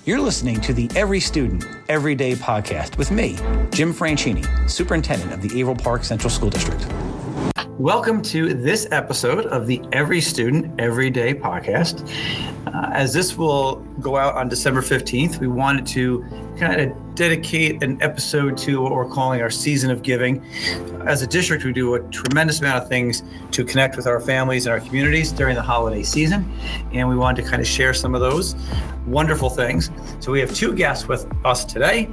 You're listening to the Every Student, Every Day podcast with me, Jim Franchini, Superintendent of the Averill Park Central School District. Welcome to this episode of the Every Student, Every Day podcast. As this will go out on December 15th, we wanted to kind of dedicate an episode to what we're calling our season of giving. As a district, we do a tremendous amount of things to connect with our families and our communities during the holiday season, and we wanted to kind of share some of those wonderful things. So we have two guests with us today.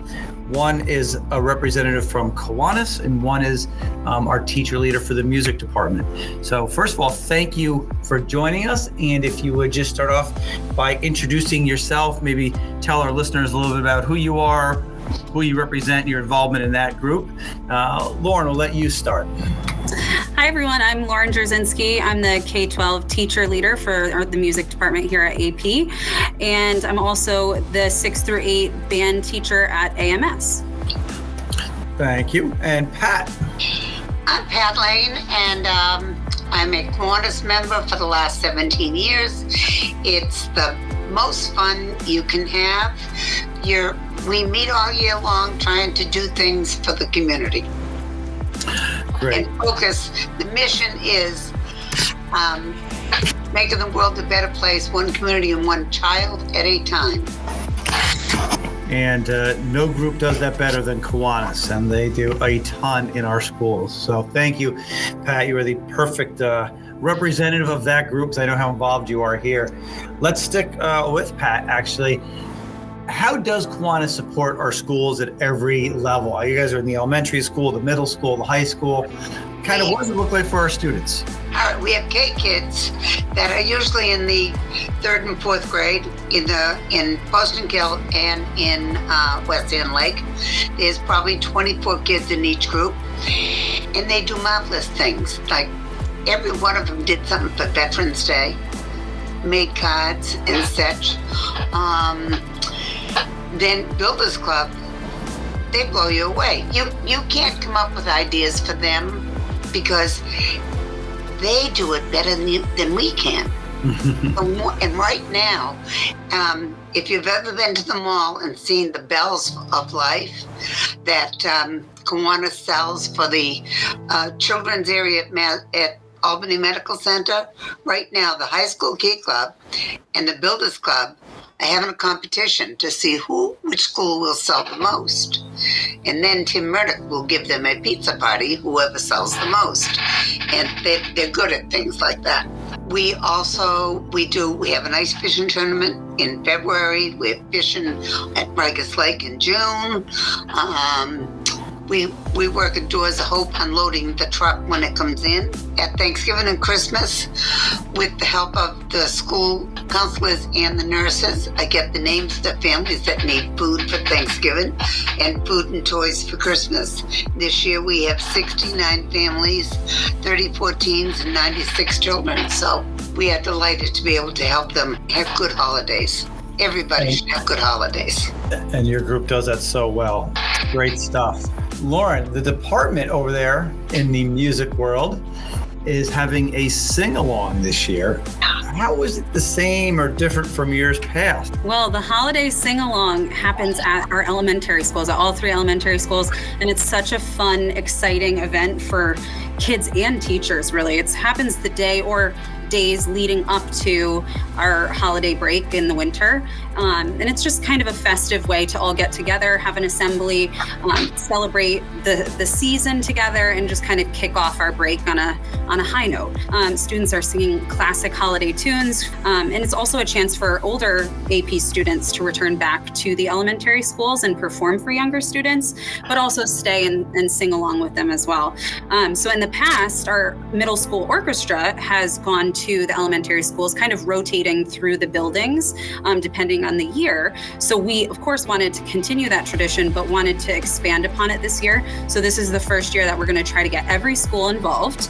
One is a representative from Kiwanis, and one is our teacher leader for the music department. So first of all, thank you for joining us. And if you would just start off by introducing yourself, maybe tell our listeners a little bit about who you are, who you represent, your involvement in that group. Lauren, we'll let you start. Hi, everyone. I'm Lauren Jurczynski. I'm the K-12 teacher leader for the music department here at AP. And I'm also the 6 through 8 band teacher at AMS. Thank you. And Pat. I'm Pat Lane, and I'm a Kiwanis member for the last 17 years. It's the most fun you can have. We meet all year long trying to do things for the community. Great. And focus. The mission is making the world a better place, one community and one child at a time. And no group does that better than Kiwanis, and they do a ton in our schools. So thank you, Pat. You are the perfect representative of that group, because I know how involved you are here. Let's stick with Pat, actually. How does Kiwanis support our schools at every level? You guys are in the elementary school, the middle school, the high school. Kind of what does it look like for our students? All right, we have K kids that are usually in the 3rd and 4th grade in Boston Kill and in West End Lake. There's probably 24 kids in each group, and they do marvelous things. Like every one of them did something for Veterans Day, made cards and such. Then Builders Club, they blow you away. You can't come up with ideas for them because they do it better than we can. And right now, if you've ever been to the mall and seen the Bells of Life that Kiwanis sells for the children's area at Albany Medical Center, right now the High School Key Club and the Builders Club are having a competition to see which school will sell the most. And then Tim Murdoch will give them a pizza party, whoever sells the most. And they're good at things like that. We have an ice fishing tournament in February. We're fishing at Rigus Lake in June. We work at Doors of Hope unloading the truck when it comes in. At Thanksgiving and Christmas, with the help of the school counselors and the nurses, I get the names of the families that need food for Thanksgiving and food and toys for Christmas. This year we have 69 families, 34 teens, and 96 children. So we are delighted to be able to help them have good holidays. Everybody should have good holidays. And your group does that so well. Great stuff. Lauren, the department over there in the music world is having a sing-along this year. How was it the same or different from years past? Well, the holiday sing-along happens at our elementary schools, at all 3 elementary schools, and it's such a fun, exciting event for kids and teachers, really. It happens the day or days leading up to our holiday break in the winter. And it's just kind of a festive way to all get together, have an assembly, celebrate the season together, and just kind of kick off our break on a high note. Students are singing classic holiday tunes, and it's also a chance for older AP students to return back to the elementary schools and perform for younger students, but also stay and sing along with them as well. So in the past, our middle school orchestra has gone to the elementary schools, kind of rotating through the buildings, depending on the year. So we, of course, wanted to continue that tradition, but wanted to expand upon it this year. So this is the first year that we're going to try to get every school involved.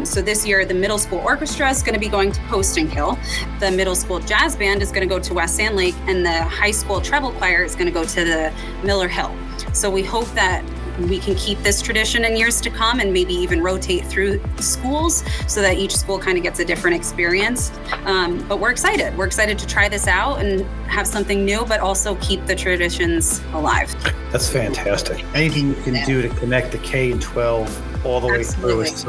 So this year, the middle school orchestra is going to be going to Poston Hill. The middle school jazz band is going to go to West Sand Lake, and the high school treble choir is going to go to the Miller Hill. So we hope that we can keep this tradition in years to come and maybe even rotate through schools so that each school kind of gets a different experience. But we're excited. We're excited to try this out and have something new, but also keep the traditions alive. That's fantastic. Anything you can do to connect the K and 12 all the way through is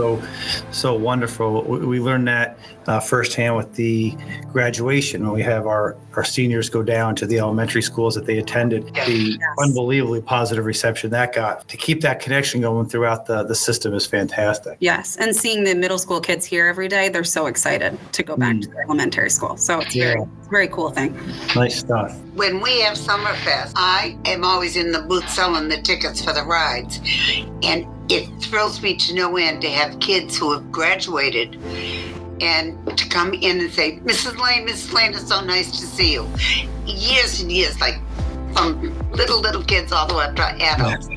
so wonderful. We learned that firsthand with the graduation when we have our seniors go down to the elementary schools that they attended. The unbelievably positive reception that got. To keep that connection going throughout the system is fantastic. Yes, and seeing the middle school kids here every day, they're so excited to go back to their elementary school. So it's a very cool thing. Nice stuff. When we have Summerfest, I am always in the booth selling the tickets for the rides. And it thrills me to no end to have kids who have graduated and to come in and say, Mrs. Lane, it's so nice to see you. Years and years, like from little kids all the way up to adults.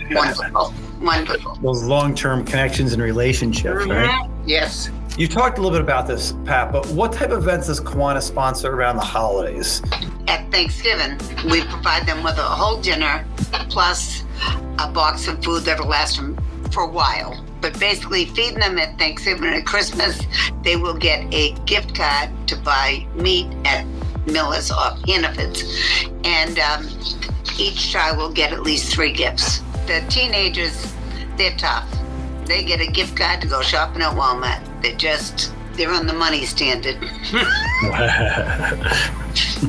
Wonderful. Those long-term connections and relationships, right? Yes. You talked a little bit about this, Pat, but what type of events does Kiwanis sponsor around the holidays? At Thanksgiving, we provide them with a whole dinner plus a box of food that'll last them for a while. But basically feeding them at Thanksgiving and at Christmas, they will get a gift card to buy meat at Miller's or Hannaford's. And each child will get at least 3 gifts. The teenagers, they're tough. They get a gift card to go shopping at Walmart. They're on the money standard.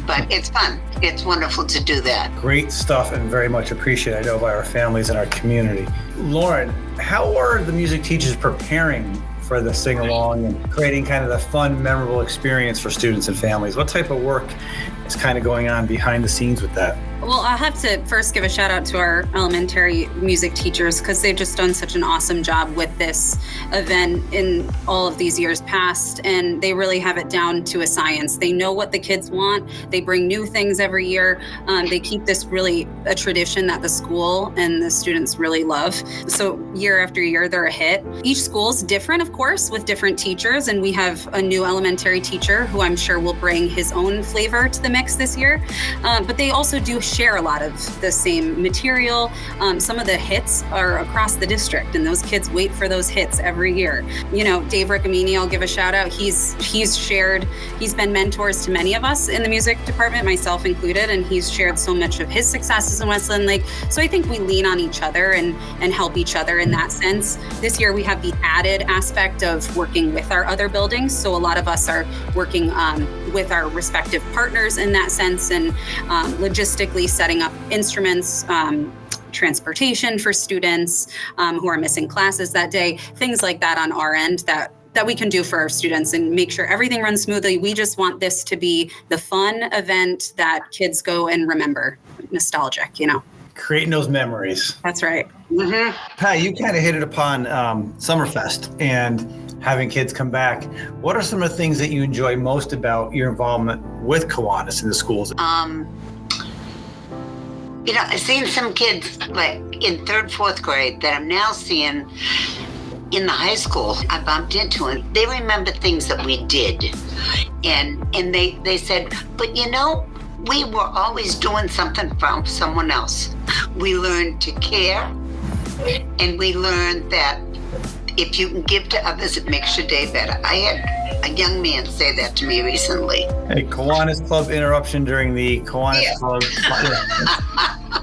But it's fun. It's wonderful to do that. Great stuff and very much appreciated, I know, by our families and our community. Lauren, how are the music teachers preparing for the sing-along and creating kind of the fun, memorable experience for students and families? What type of work is kind of going on behind the scenes with that? Well, I'll have to first give a shout out to our elementary music teachers because they've just done such an awesome job with this event in all of these years past, and they really have it down to a science. They know what the kids want. They bring new things every year. They keep this really a tradition that the school and the students really love. So year after year, they're a hit. Each school's different, of course, with different teachers, and we have a new elementary teacher who I'm sure will bring his own flavor to the mix this year. But they also do share a lot of the same material. Some of the hits are across the district, and those kids wait for those hits every year. You know, Dave Riccomini, I'll give a shout out. He's been mentors to many of us in the music department, myself included, and he's shared so much of his successes in Westland Lake. So I think we lean on each other and help each other in that sense. This year we have the added aspect of working with our other buildings. So a lot of us are working with our respective partners in that sense, and logistically setting up instruments, transportation for students who are missing classes that day, things like that on our end that we can do for our students and make sure everything runs smoothly. We just want this to be the fun event that kids go and remember, nostalgic, you know. Creating those memories. That's right. Mm-hmm. Pat, you kind of hit it upon Summerfest and having kids come back. What are some of the things that you enjoy most about your involvement with Kiwanis in the schools? You know, I've seen some kids like in 3rd, 4th grade that I'm now seeing in the high school. I bumped into and they remember things that we did. And they said, but you know, we were always doing something for someone else. We learned to care, and we learned that if you can give to others, it makes your day better. I had a young man say that to me recently. A Kiwanis Club interruption during the Kiwanis Club.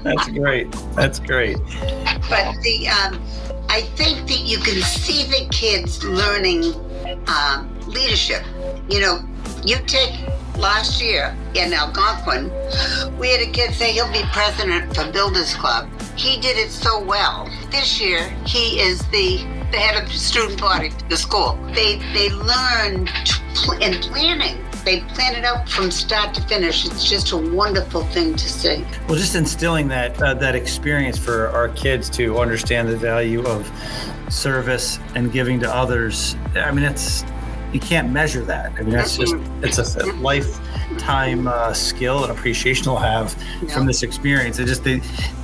That's great. That's great. But I think that you can see the kids learning leadership. You know, you take last year in Algonquin, we had a kid say he'll be president for Builders Club. He did it so well. This year, he is the head of the student body for the school. They learn in planning. They plan it out from start to finish. It's just a wonderful thing to see. Well, just instilling that experience for our kids to understand the value of service and giving to others. I mean, you can't measure that. I mean, it's a lifetime skill and appreciation they'll have from this experience. It's just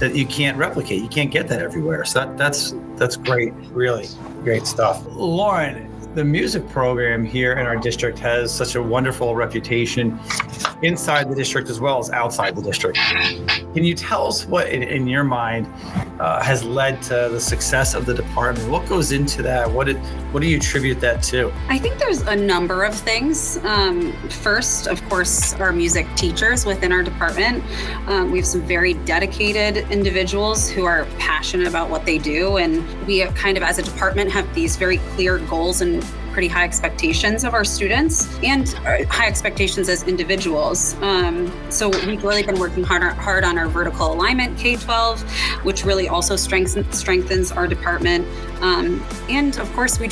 that you can't replicate. You can't get that everywhere. So that's great, really great stuff. Lauren, The music program here in our district has such a wonderful reputation inside the district as well as outside the district. Can you tell us what, in your mind, has led to the success of the department? What goes into that? What do you attribute that to? I think there's a number of things. First, of course, our music teachers within our department. We have some very dedicated individuals who are passionate about what they do. And we have kind of, as a department, have these very clear goals and pretty high expectations of our students and high expectations as individuals. So we've really been working hard on our vertical alignment K-12, which really also strengthens our department. And of course, we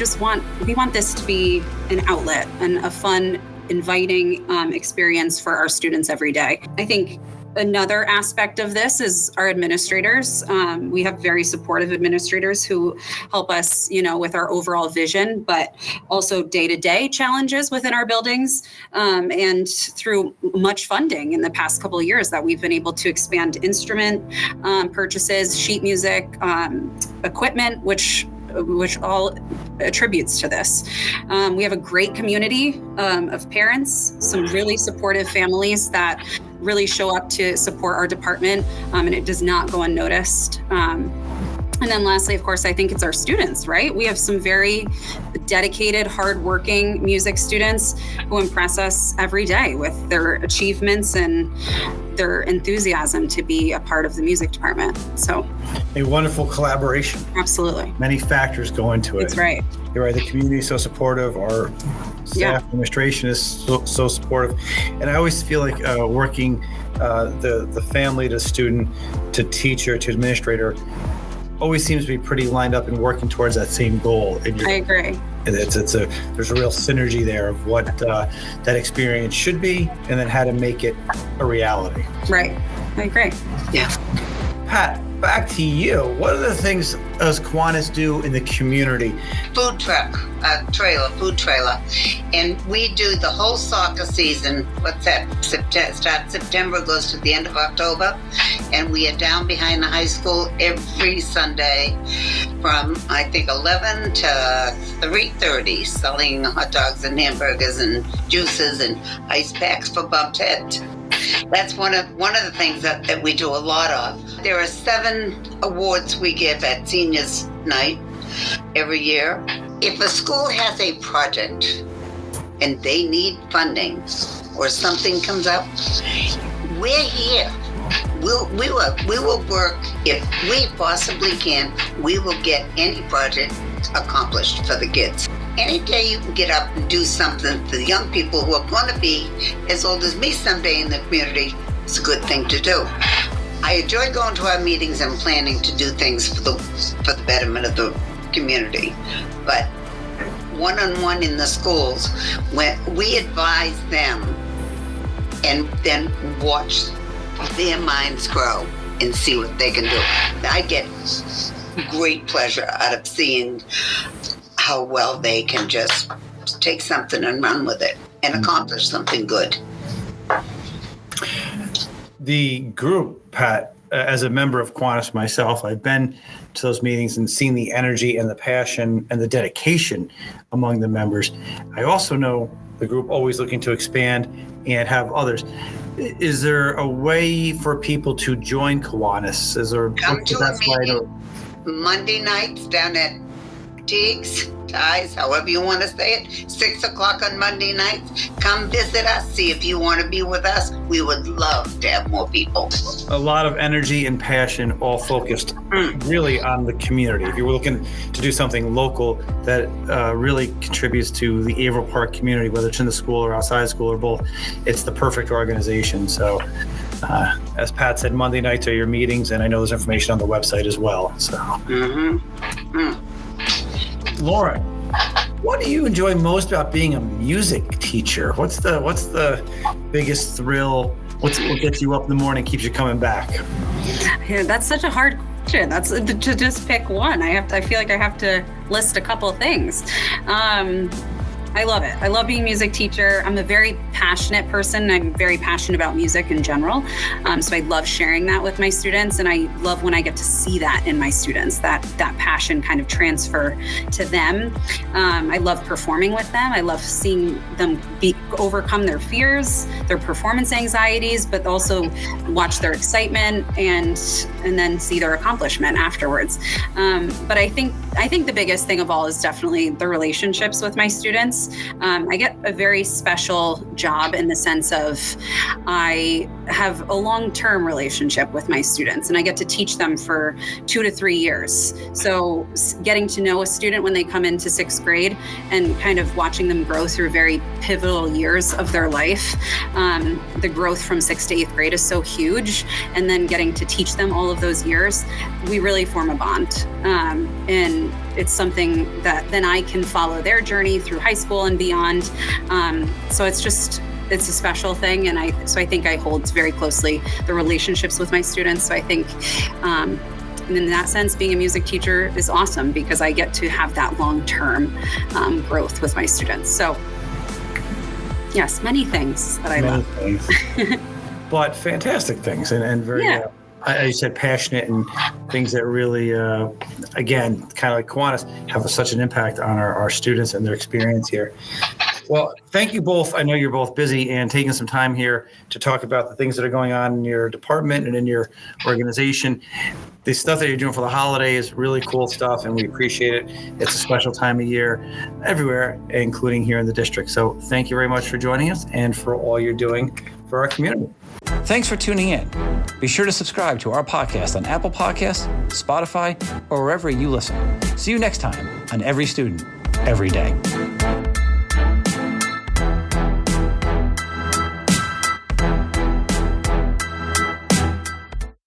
want this to be an outlet and a fun, inviting experience for our students every day. I think another aspect of this is our administrators. We have very supportive administrators who help us, with our overall vision, but also day-to-day challenges within our buildings. And through much funding in the past couple of years that we've been able to expand instrument purchases, sheet music, equipment, which all attributes to this. We have a great community of parents, some really supportive families that really show up to support our department, and it does not go unnoticed. And then lastly, of course, I think it's our students, right? We have some very dedicated, hardworking music students who impress us every day with their achievements and their enthusiasm to be a part of the music department. So a wonderful collaboration. Absolutely. Many factors go into it. That's right. You're right. The community is so supportive. Our staff administration is so supportive. And I always feel like working the family to student to teacher to administrator always seems to be pretty lined up and working towards that same goal. I agree. There's a real synergy there of what that experience should be and then how to make it a reality. Right. I agree. Yeah. Pat, back to you. What are the things does Kiwanis do in the community? Food truck, food trailer. And we do the whole soccer season. What's that? Starts September, goes to the end of October. And we are down behind the high school every Sunday from, I think, 11 to 3:30, selling hot dogs and hamburgers and juices and ice packs for bumped head. That's one of the things that we do a lot of. There are 7 awards we give at seniors night every year. If a school has a project and they need funding or something comes up, we're here. We will work if we possibly can. We will get any project accomplished for the kids. Any day you can get up and do something for the young people who are going to be as old as me someday in the community, it's a good thing to do. I enjoy going to our meetings and planning to do things for the betterment of the community. But one-on-one in the schools, when we advise them and then watch their minds grow and see what they can do. I get great pleasure out of seeing how well they can just take something and run with it and accomplish something good. The group, Pat, as a member of Kiwanis myself, I've been to those meetings and seen the energy and the passion and the dedication among the members. I also know the group always looking to expand and have others. Is there a way for people to join Kiwanis? Is there come to a meeting Monday nights down at Teague's, Ties, however you want to say it, 6 o'clock on Monday nights. Come visit us, see if you want to be with us. We would love to have more people. A lot of energy and passion, all focused really on the community. If you were looking to do something local that really contributes to the Averill Park community, whether it's in the school or outside school or both, it's the perfect organization. So as Pat said, Monday nights are your meetings, and I know there's information on the website as well. So. Lauren, what do you enjoy most about being a music teacher? What's the biggest thrill? What gets you up in the morning, keeps you coming back? Yeah, that's such a hard question. That's to just pick one. I feel like I have to list a couple of things. I love it. I love being a music teacher. I'm a very passionate person. I'm very passionate about music in general. So I love sharing that with my students. And I love when I get to see that in my students, that passion kind of transfer to them. I love performing with them. I love seeing them overcome their fears, their performance anxieties, but also watch their excitement and then see their accomplishment afterwards. But I think the biggest thing of all is definitely the relationships with my students. I get a very special job in the sense of I have a long-term relationship with my students, and I get to teach them for 2 to 3 years. So getting to know a student when they come into 6th grade and kind of watching them grow through very pivotal years of their life. The growth from 6th to 8th grade is so huge. And then getting to teach them all of those years, we really form a bond. And it's something that then I can follow their journey through high school and beyond. So it's a special thing. And I think I hold very closely the relationships with my students. So I think, in that sense, being a music teacher is awesome because I get to have that long-term growth with my students. So yes, many things that I love. But fantastic things and very, I said passionate and things that really, again, kind of like Kiwanis, have such an impact on our students and their experience here. Well, thank you both. I know you're both busy and taking some time here to talk about the things that are going on in your department and in your organization. The stuff that you're doing for the holiday is really cool stuff, and we appreciate it. It's a special time of year everywhere, including here in the district. So thank you very much for joining us and for all you're doing for our community. Thanks for tuning in. Be sure to subscribe to our podcast on Apple Podcasts, Spotify, or wherever you listen. See you next time on Every Student, Every Day.